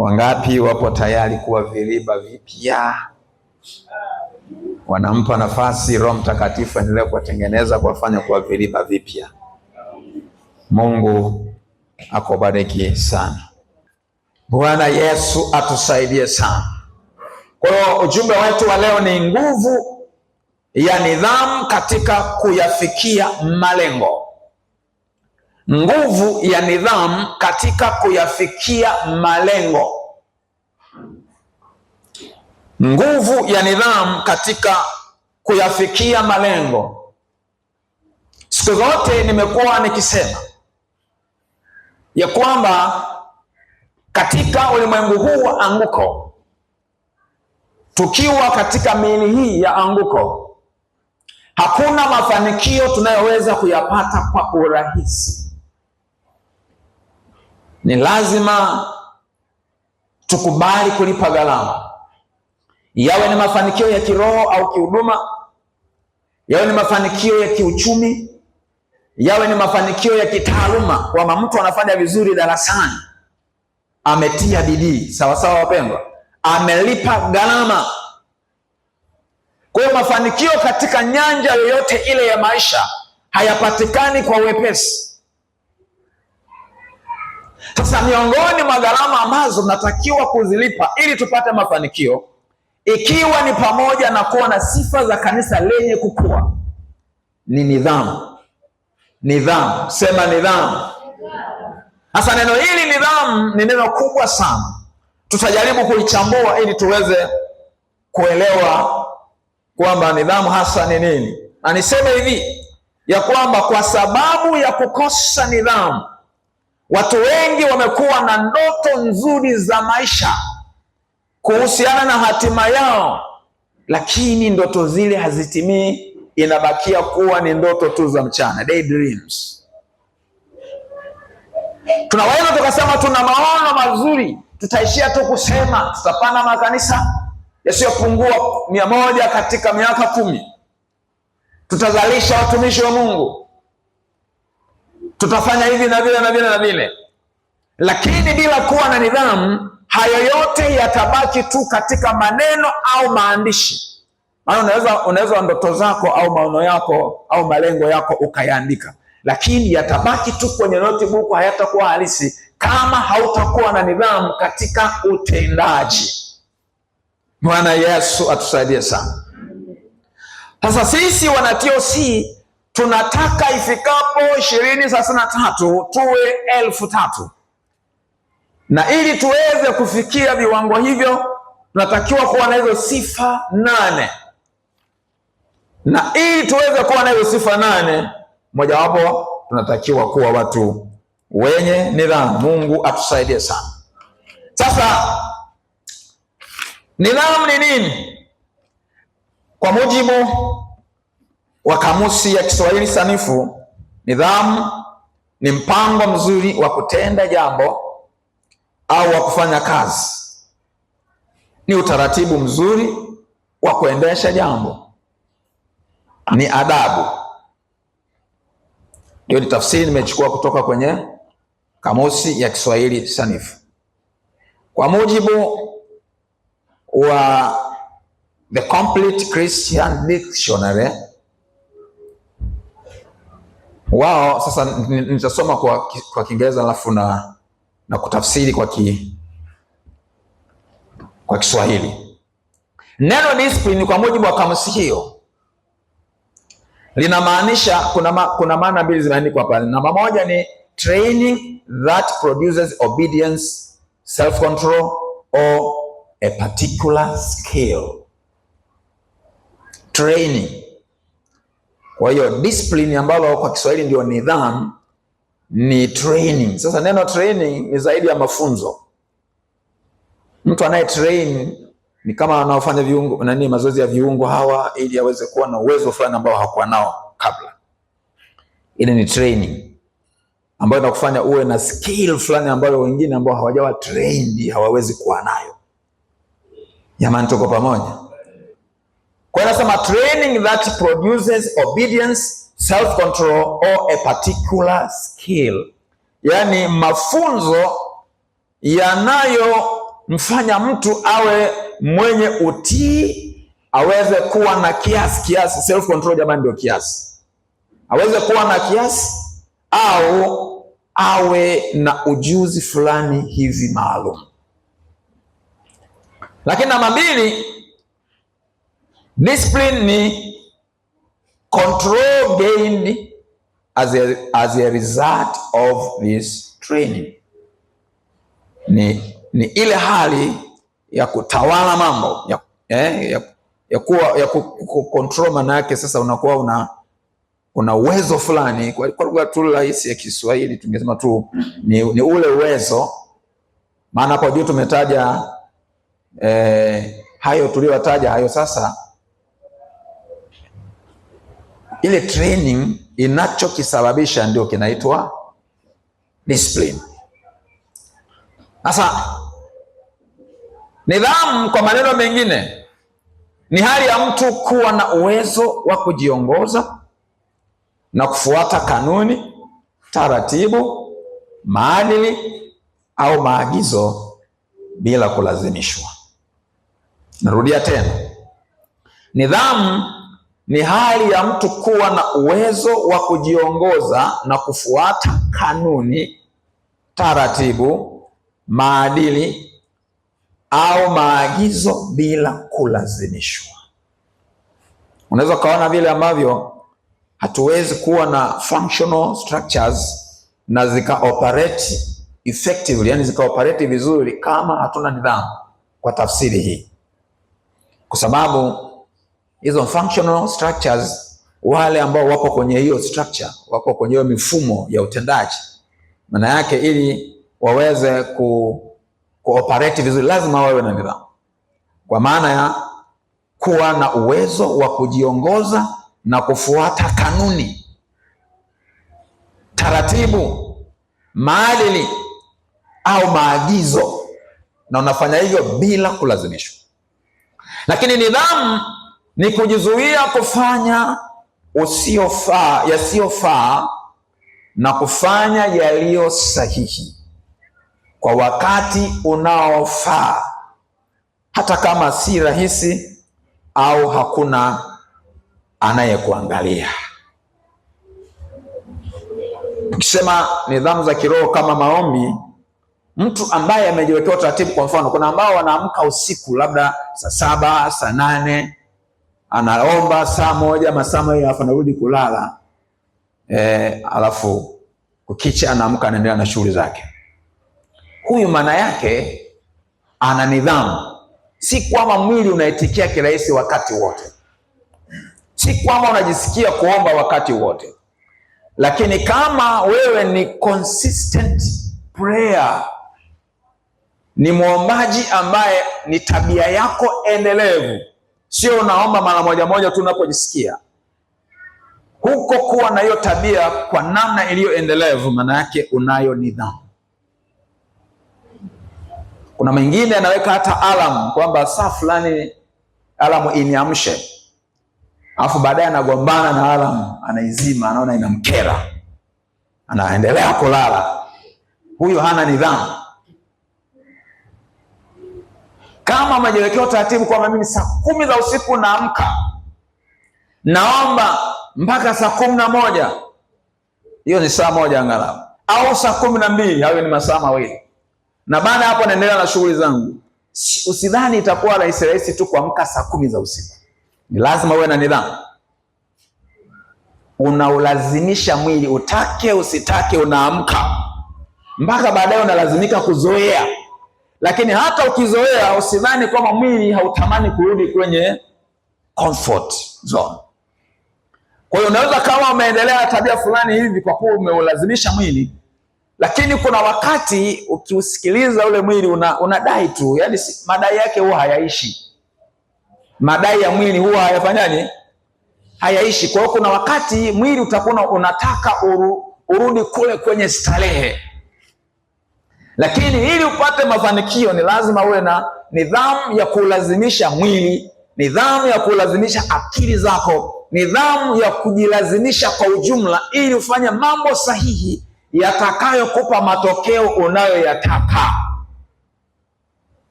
Wangapi wapo tayari kuwa viriba vipya? Wanampa nafasi Roho Mtakatifu endelee kuwatengeneza, kuwafanya kuwa viriba vipya. Mungu akubariki sana. Bwana Yesu atusaidie sana. Kwa hiyo ujumbe wetu wa leo ni nguvu ya nidhamu katika kuyafikia malengo. Nguvu ya nidhamu katika kuyafikia malengo. Nguvu ya nidhamu katika kuyafikia malengo. Siku zote nimekuwa nikisema ya kwamba katika ulimwengu huu wa anguko, tukiwa katika miili hii ya anguko, hakuna mafanikio tunayoweza kuyapata kwa urahisi. Ni lazima tukubali kulipa gharama, yawe ni mafanikio ya kiroho au kihuduma, yawe ni mafanikio ya kiuchumi, yawe ni mafanikio ya kitaaluma, kwamba mtu anafanya vizuri darasani, ametia bidii. Sawa sawa wapendwa, amelipa gharama. Kwa hiyo mafanikio katika nyanja yoyote ile ya maisha hayapatikani kwa wepesi. Sasa miongoni mwa gharama ambazo tunatakiwa kuzilipa ili tupate mafanikio, ikiwa ni pamoja na kuwa na sifa za kanisa lenye kukua, ni nidhamu. Nidhamu, sema nidhamu. Sasa neno hili nidhamu ni neno kubwa sana. Tutajaribu kulichambua ili tuweze kuelewa kwamba nidhamu hasa ni nini. Na niseme hivi ya kwamba kwa sababu ya kukosa nidhamu, watu wengi wamekuwa na ndoto nzuri za maisha kuhusiana na hatima yao, lakini ndoto zile hazitimii, inabakia kuwa ni ndoto tu za mchana, daydreams. Tunaweza tukasema tuna maono mazuri, tutaishia tu kusema tutapanda makanisa yasiyopungua 100 katika miaka 10, tutazalisha watumishi wa Mungu, tutafanya hivi na vile na vile na vile. Lakini bila kuwa na nidhamu, hayo yote yatabaki tu katika maneno au maandishi. Maana unaweza ndoto zako au maono yako au malengo yako ukayaandika, lakini yatabaki tu kwenye notebook, hayatakuwa halisi kama hautakuwa na nidhamu katika utendaji. Bwana Yesu atusaidie sana. Sasa sisi wana TOC tunataka ifikapo 2033 tuwe 3,000. Na ili tuweze kufikia viwango hivyo, tunatakiwa kuwa na hizo sifa 8. Na ili tuweze kuwa na hizo sifa 8, mojawapo tunatakiwa kuwa watu wenye nidhamu. Mungu atusaidie sana. Sasa nidhamu ni nini? Kwa mujibu wa kamusi ya Kiswahili sanifu, nidhamu ni mpango mzuri wa kutenda jambo au wa kufanya kazi. Ni utaratibu mzuri wa kuendesha jambo. Ni adabu. Hiyo ni tafsiri nimechukua kutoka kwenye kamusi ya Kiswahili sanifu. Kwa mujibu wa The Complete Christian Dictionary, wao sasa nitasoma kwa Kiingereza alafu na kutafsiri kwa Kiswahili. Neno discipline kwa mujibu wa kamusi hiyo linamaanisha, kuna maana mbili zimeandikwa pale. Namba moja ni training that produces obedience, self-control or a particular skill. Training. Kwa hiyo discipline ambalo kwa Kiswahili ndio nidhamu ni training. Sasa neno training ni zaidi ya mafunzo. Mtu anaye train ni kama anaofanya viungo mazoezi ya viungo hawa ili aweze kuwa na uwezo fulani ambao hakuwa nao kabla. Ile ni training ambayo inakufanya uwe na skill fulani ambayo wengine ambao hawajawa trained hawawezi kuwa nayo. Jamani, tuko pamoja? Kwa hiyo nasema training that produces obedience, self-control or a particular skill. Yaani mafunzo mfanya mtu awe mwenye utii, aweze kuwa na kiasi, self control jamani ndio kiasi. Aweze kuwa na kiasi au awe na ujuzi fulani hivi maalum. Lakini namba 2, discipline ni control gained as a result of this training. Ni ile hali ya kutawala mambo ya control. Maana yake sasa unakuwa una uwezo fulani. Kwa lugha tu rahisi ya Kiswahili tungesema tu ni ule uwezo. Maana hapo juu tumetaja hayo tuliyotaja hayo. Sasa ile training inachokisababisha ndio kinaitwa discipline. Sasa nidhamu kwa maneno mengine ni hali ya mtu kuwa na uwezo wa kujiongoza na kufuata kanuni, taratibu, maadili au maagizo bila kulazimishwa. Narudia tena. Nidhamu ni hali ya mtu kuwa na uwezo wa kujiongoza na kufuata kanuni, taratibu, maadili au maagizo bila kulazimishwa. Unaweza kuona vile ambavyo hatuwezi kuwa na functional structures na zika operate effectively, yani zika operate vizuri kama hatuna nidhamu, kwa tafsiri hii. Kwa sababu hizo functional structures, wale ambao wapo kwenye hiyo structure, wapo kwenye hiyo mifumo ya utendaji, maana yake ili waweze kuoperate vizuri lazima wawe na nidhamu, kwa maana ya kuwa na uwezo wa kujiongoza na kufuata kanuni, taratibu, maadili au maagizo, na unafanya hivyo bila kulazimishwa. Lakini nidhamu ni kujizuia kufanya yasiyofaa na kufanya yaliyo sahihi kwa wakati unaofaa, hata kama si rahisi au hakuna anayekuangalia. Tukisema nidhamu za kiroho kama maombi, mtu ambaye amejiwekea utaratibu, kwa mfano kuna ambao wanaamka usiku labda saa 7, saa 8, anaomba saa 1, masaa mawili alafu anarudi kulala, alafu kukicha anaamka anaendelea na shughuli zake. Huyu maana yake ana nidhamu. Si kwamba mwili unaitikia kirahisi wakati wote, si kwamba unajisikia kuomba wakati wote, lakini kama wewe ni consistent prayer, ni muombaji ambaye ni tabia yako endelevu, sio unaomba mara moja tu unapojisikia, huko kuwa na hiyo tabia kwa namna iliyo endelevu, maana yake unayo nidhamu. Kuna mwingine anaweka hata alarm kwamba saa fulani alarm iniamshe, alafu baadaye anagombana na alarm, anaizima, anaona inamkera, anaendelea kulala. Huyo hana nidhamu. Kama umejiwekea utaratibu kwamba mimi saa 10 za usiku naamka, naomba mpaka saa 11, hiyo ni saa 1 angalau, au saa 12, hayo ni masaa 2, na baada hapo naendelea na shughuli zangu. Usidhani itakuwa rahisi tu kuamka saa 10 za usiku. Ni lazima uwe na nidhamu. Unaulazimisha mwili, utake usitake, unaamka mpaka baadaye unalazimika kuzoea. Lakini hata ukizoea, usidhani kwamba mwili hautamani kurudi kwenye comfort zone. Kwa hiyo unaweza kama umeendelea tabia fulani hivi kwa kuwa umeulazimisha mwili, lakini kuna wakati ukiusikiliza ule mwili unadai tu, yaani madai yake huwa hayaishi. Madai ya mwili huwa hayafanyaje? Hayaishi. Kwa hiyo kuna wakati mwili utakuwa unataka urudi kule kwenye starehe. Lakini ili upate mafanikio ni lazima uwe na nidhamu ya kulazimisha mwili, nidhamu ya kulazimisha akili zako, nidhamu ya kujilazimisha kwa ujumla, ili ufanye mambo sahihi yatakayokupa matokeo unayoyataka.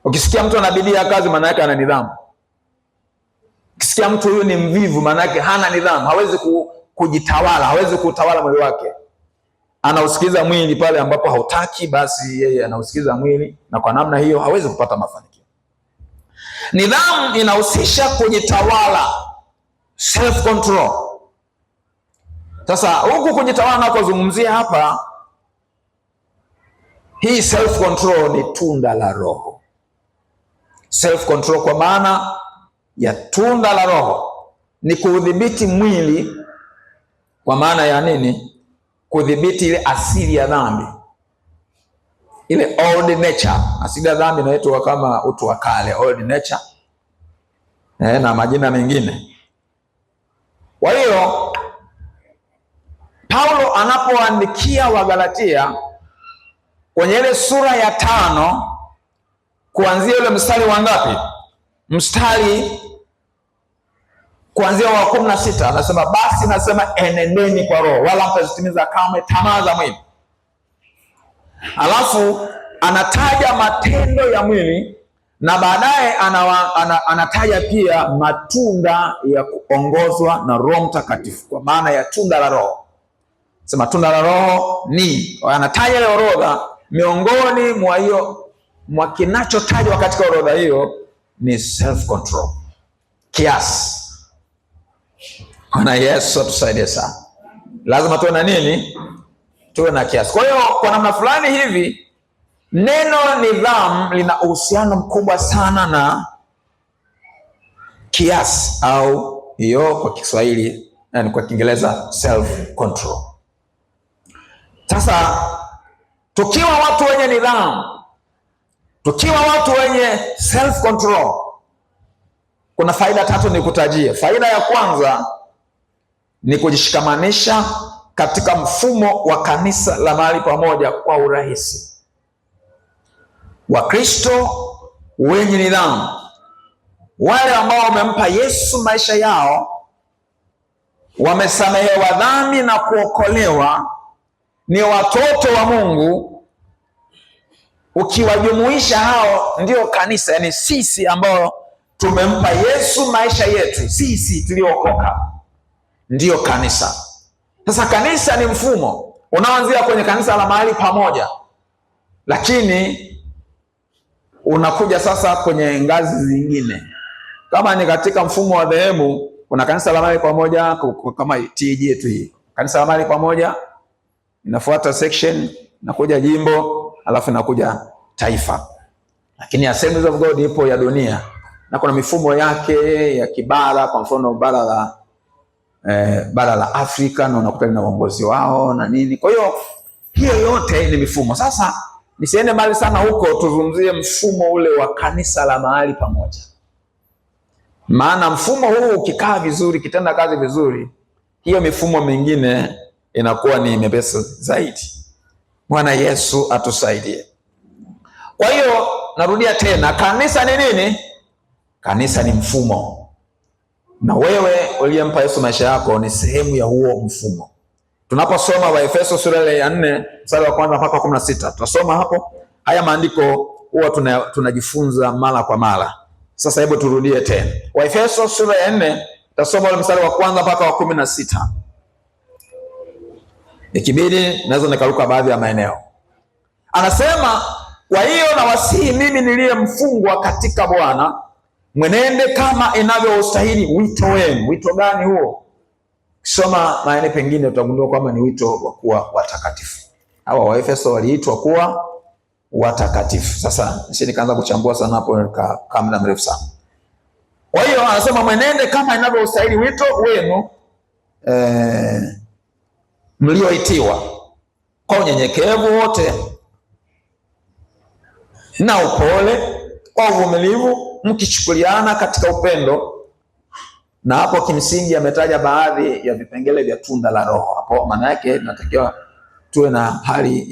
Ukisikia mtu ana bidii ya kazi, maana yake ana nidhamu. Ukisikia mtu huyu ni mvivu, maana yake hana nidhamu, hawezi kujitawala, hawezi kutawala mwili wake. Anausikiza mwili pale ambapo hautaki, basi yeye anausikiza mwili, na kwa namna hiyo hawezi kupata mafanikio. Nidhamu inahusisha kujitawala, self control. Sasa huku kujitawala nakozungumzia hapa, hii self control ni tunda la Roho. Self control kwa maana ya tunda la Roho ni kudhibiti mwili, kwa maana ya nini? Kudhibiti ile asili ya dhambi, ile old nature. Asili ya dhambi inaitwa kama utu wa kale, old nature, na majina mengine. Kwa hiyo Paulo anapoandikia Wagalatia kwenye ile sura ya 5 kuanzia ile mstari wa ngapi? Mstari kuanzia wa 16, anasema basi nasema enendeni kwa Roho, wala mtazitimiza kamwe tamaa za mwili. Alafu anataja matendo ya mwili, na baadaye anataja pia matunda ya kuongozwa na Roho Mtakatifu, kwa maana ya tunda la Roho. Sema tunda la Roho ni, anataja ile orodha. Miongoni mwa kinachotajwa katika orodha hiyo ni self control, kiasi. Bwana Yesu atusaidie sana. Lazima tuwe na nini? Tuwe na kiasi. Kwa hiyo kwa namna fulani hivi neno nidhamu lina uhusiano mkubwa sana na kiasi, au hiyo kwa Kiswahili na kwa Kiingereza self control. Sasa tukiwa watu wenye nidhamu, tukiwa watu wenye self control, kuna faida 3 nikutajie. Faida ya kwanza ni kujishikamanisha katika mfumo wa kanisa la mahali pamoja kwa urahisi. Wakristo wenye nidhamu, wale ambao wamempa Yesu maisha yao, wamesamehewa dhambi na kuokolewa, ni watoto wa Mungu. Ukiwajumuisha hao ndio kanisa, yani sisi ambao tumempa Yesu maisha yetu, sisi tuliookoka ndio kanisa. Sasa kanisa ni mfumo unaoanzia kwenye kanisa la mahali pamoja, lakini unakuja sasa kwenye ngazi zingine. Kama ni katika mfumo wa dhehebu, kuna kanisa la mahali pamoja kama TG yetu hii. Kanisa la mahali pamoja inafuata section, inakuja jimbo, alafu inakuja taifa. Lakini Assemblies of God ipo ya dunia, na kuna mifumo yake ya kibara. Kwa mfano bara la Afrika, na unakuta na uongozi wao na nini. Kwa hiyo hiyo yote ni mifumo. Sasa nisiende mbali sana huko, tuzungumzie mfumo ule wa kanisa la mahali pamoja. Maana mfumo huu ukikaa vizuri, kitenda kazi vizuri, hiyo mifumo mingine inakuwa ni mepesi zaidi. Bwana Yesu atusaidie. Kwa hiyo narudia tena, kanisa ni nini? Kanisa ni mfumo, na wewe uliyempa Yesu maisha yako ni sehemu ya huo mfumo. Tunaposoma Waefeso sura ya 4 mstari wa 1 mpaka 16, tutasoma hapo. Haya maandiko huwa tunajifunza mara kwa mara. Sasa hebu turudie tena. Waefeso sura ya 4, tutasoma ule mstari wa 1 mpaka wa 16. Ikibidi naweza nikaruka baadhi ya maeneo. Anasema, kwa hiyo nawasihi mimi niliye mfungwa katika Bwana, mwenende kama inavyostahili wito wenu. Wito gani huo? Kisoma maeneo pengine utagundua kwamba ni wito wa kuwa watakatifu. Hawa Waefeso waliitwa kuwa watakatifu. Sasa nikaanza kuchambua sana hapo kama muda mrefu sana. Kwa hiyo anasema mwenende kama inavyostahili wito wenu mlioitiwa, kwa unyenyekevu wote na upole, kwa uvumilivu, mkichukuliana katika upendo. Na hapo kimsingi ametaja baadhi ya vipengele vya tunda la Roho. Hapo maana yake tunatakiwa tuwe na hali